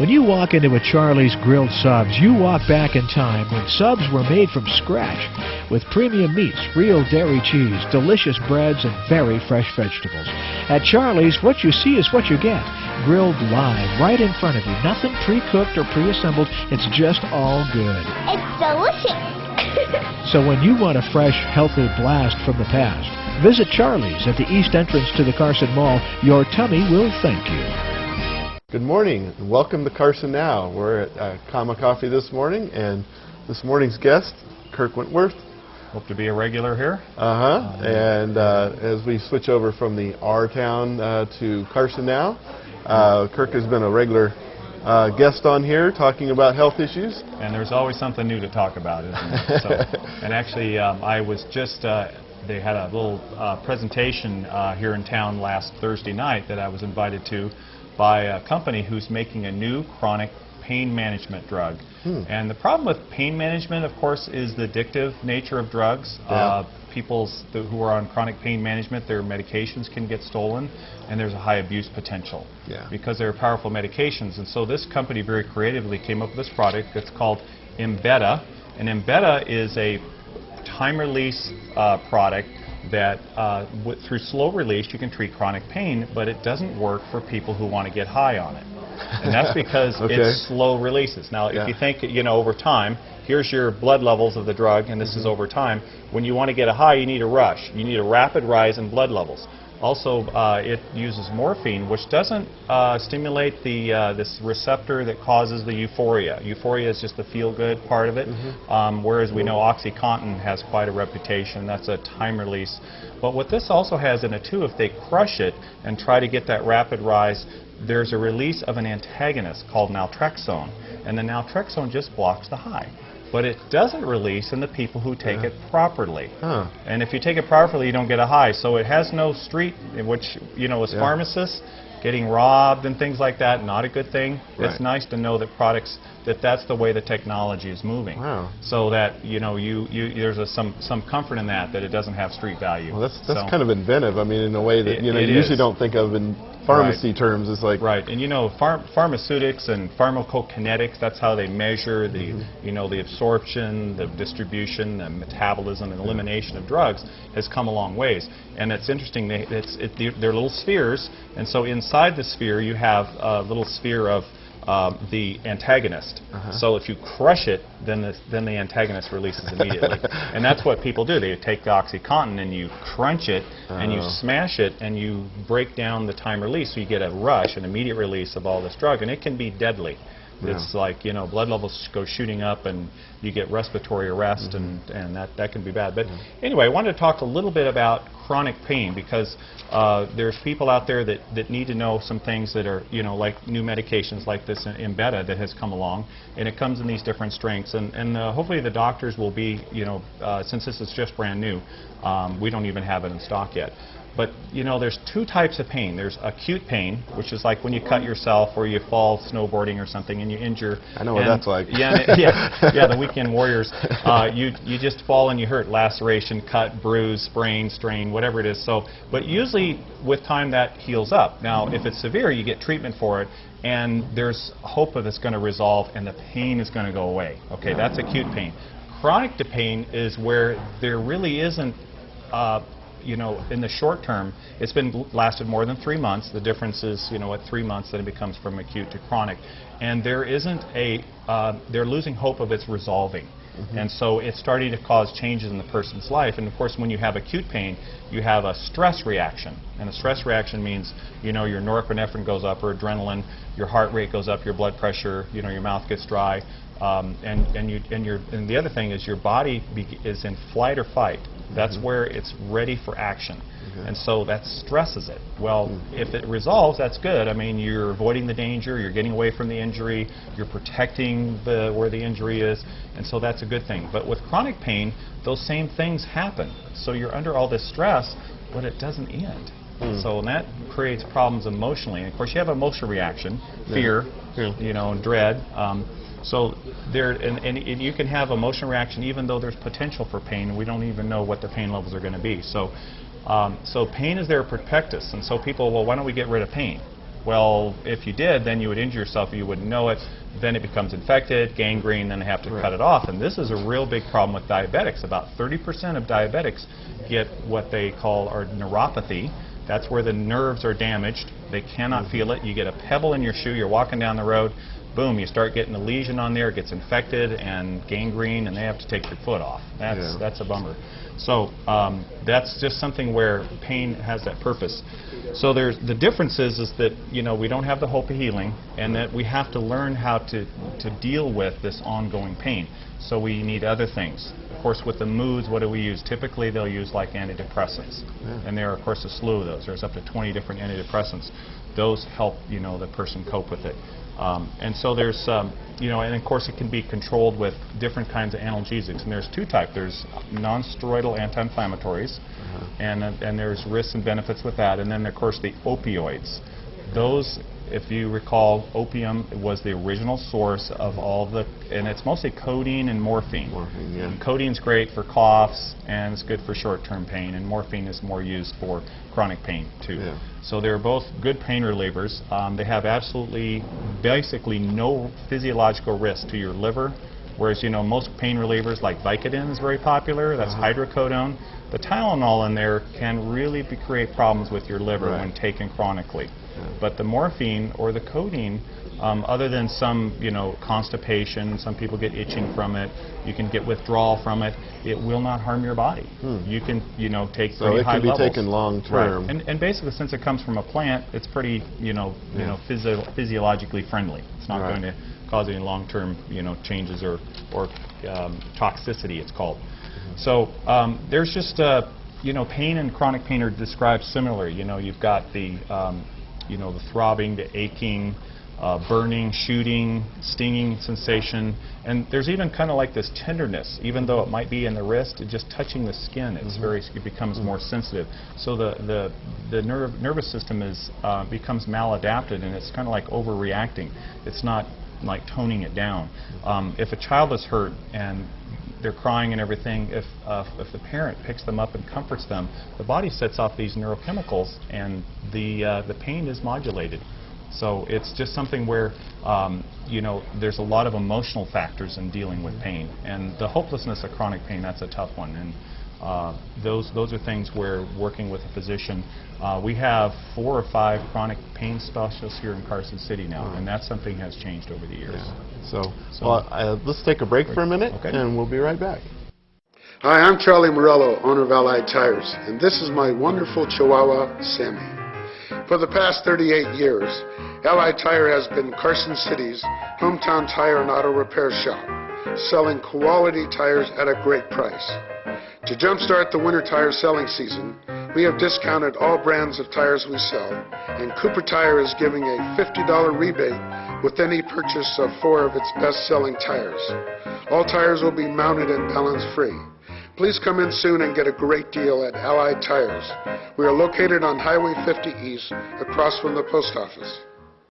When you walk into a Charlie's Grilled Subs, you walk back in time when subs were made from scratch with premium meats, real dairy cheese, delicious breads, and very fresh vegetables. At Charlie's, what you see is what you get. Grilled live, right in front of you. Nothing pre-cooked or pre-assembled. It's just all good. It's delicious. So when you want a fresh, healthy blast from the past, visit Charlie's at the east entrance to the Carson Mall. Your tummy will thank you. Good morning, and welcome to Carson Now. We're at Comma Coffee this morning, and this morning's guest, Kirk Wentworth. Hope to be a regular here. And as we switch over from the OurTown to Carson Now, Kirk has been a regular guest on here talking about health issues. And there's always something new to talk about, isn't there? So, and actually, I was just, they had a little presentation here in town last Thursday night that I was invited to by a company who's making a new chronic pain management drug. And the problem with pain management, of course, is the addictive nature of drugs. People who are on chronic pain management, their medications can get stolen, and there's a high abuse potential because they're powerful medications. And so this company very creatively came up with this product that's called Embeda. And Embeda is a time-release product that through slow release you can treat chronic pain, but it doesn't work for people who want to get high on it. And that's because it's slow releases. Now, if you think, over time, here's your blood levels of the drug, and this is over time. When you want to get a high, you need a rush. You need a rapid rise in blood levels. Also, it uses morphine, which doesn't stimulate this receptor that causes the euphoria. Euphoria is just the feel-good part of it, whereas we know OxyContin has quite a reputation. That's a time release. But what this also has in it, too, if they crush it and try to get that rapid rise, there's a release of an antagonist called naltrexone, and the naltrexone just blocks the high. But it doesn't release in the people who take it properly. And if you take it properly, you don't get a high. So it has no street, which, as pharmacists, getting robbed and things like that, not a good thing. It's nice to know that that's the way the technology is moving. So that, there's some comfort in that it doesn't have street value. Well, that's kind of inventive. I mean, in a way that, you usually don't think of in pharmacy terms. It's like... And pharmaceutics and pharmacokinetics, that's how they measure the, the absorption, the distribution, the metabolism, and elimination of drugs has come a long ways. And it's interesting, they're little spheres, and so inside the sphere you have a little sphere of the antagonist. So if you crush it, then the antagonist releases immediately. And that's what people do. They take the OxyContin and you crunch it and you smash it and you break down the time release, so you get a rush, an immediate release of all this drug, and it can be deadly. It's like, blood levels go shooting up and you get respiratory arrest, and that can be bad. But anyway, I wanted to talk a little bit about chronic pain because there's people out there that need to know some things that are, like new medications like this Embeda that has come along, and it comes in these different strengths. And hopefully the doctors will be, since this is just brand new, we don't even have it in stock yet. But, there's two types of pain. There's acute pain, which is like when you cut yourself or you fall snowboarding or something and you injure. I know what that's like. The weekend warriors. You just fall and you hurt. Laceration, cut, bruise, sprain, strain, whatever it is. So, but usually with time that heals up. Now, if it's severe, you get treatment for it, and there's hope that it's going to resolve and the pain is going to go away. Okay, that's acute pain. Chronic pain is where there really isn't in the short term, it's been lasted more than 3 months. The difference is, at 3 months, then it becomes from acute to chronic. And there isn't they're losing hope of its resolving. And so it's starting to cause changes in the person's life. And of course, when you have acute pain, you have a stress reaction. And a stress reaction means, your norepinephrine goes up, or adrenaline, your heart rate goes up, your blood pressure, your mouth gets dry. And the other thing is your body is in flight or fight. That's where it's ready for action. And so that stresses it. Well, if it resolves, that's good. I mean, you're avoiding the danger, you're getting away from the injury, you're protecting where the injury is, and so that's a good thing. But with chronic pain, those same things happen. So you're under all this stress, but it doesn't end. So that creates problems emotionally. And of course, you have emotional reaction, fear, dread. So you can have emotional reaction even though there's potential for pain, and we don't even know what the pain levels are going to be. So pain is there to protect us, and so people, well, why don't we get rid of pain? Well, if you did, then you would injure yourself, you wouldn't know it. Then it becomes infected, gangrene, then they have to cut it off. And this is a real big problem with diabetics. About 30% of diabetics get what they call our neuropathy. That's where the nerves are damaged. They cannot feel it. You get a pebble in your shoe, you're walking down the road, boom, you start getting a lesion on there, it gets infected and gangrene, and they have to take your foot off. That's a bummer. So that's just something where pain has that purpose. So there's the difference is that we don't have the hope of healing, and that we have to learn how to deal with this ongoing pain. So we need other things. Of course, with the moods, what do we use? Typically, they'll use like antidepressants, and there are, of course, a slew of those. There's up to 20 different antidepressants. Those help the person cope with it. And so there's, and of course it can be controlled with different kinds of analgesics. And there's two types. There's non-steroidal anti-inflammatories, and there's risks and benefits with that. And then, of course, the opioids. Those, if you recall, opium was the original source of all the, and it's mostly codeine and morphine. And codeine's great for coughs, and it's good for short-term pain, and morphine is more used for chronic pain, too. So they're both good pain relievers. They have basically no physiological risk to your liver, whereas, most pain relievers like Vicodin is very popular. That's hydrocodone. The Tylenol in there can really create problems with your liver when taken chronically. But the morphine or the codeine, other than some, constipation, some people get itching from it, you can get withdrawal from it, it will not harm your body. You can, take very high levels. So it can be taken long term. Right. And basically, since it comes from a plant, it's pretty, physiologically friendly. It's not going to cause any long-term, changes or toxicity, it's called. So there's just, pain and chronic pain are described similarly. You've got the the throbbing, the aching, burning, shooting, stinging sensation, and there's even kind of like this tenderness, even though it might be in the wrist, just touching the skin, it becomes more sensitive. So the nervous system becomes maladapted, and it's kind of like overreacting. It's not like toning it down. If a child is hurt and they're crying and everything, if the parent picks them up and comforts them, the body sets off these neurochemicals, and the pain is modulated. So it's just something where there's a lot of emotional factors in dealing with pain, and the hopelessness of chronic pain, that's a tough one. And those are things where working with a physician, we have 4 or 5 chronic pain specialists here in Carson City now, and that's something has changed over the years. Let's take a break for a minute, and we'll be right back. Hi, I'm Charlie Morello, owner of Allied Tires, and this is my wonderful Chihuahua, Sammy. For the past 38 years, Allied Tire has been Carson City's hometown tire and auto repair shop, selling quality tires at a great price. To jumpstart the winter tire selling season, we have discounted all brands of tires we sell, and Cooper Tire is giving a $50 rebate with any purchase of 4 of its best-selling tires. All tires will be mounted and balance-free. Please come in soon and get a great deal at Allied Tires. We are located on Highway 50 East, across from the post office.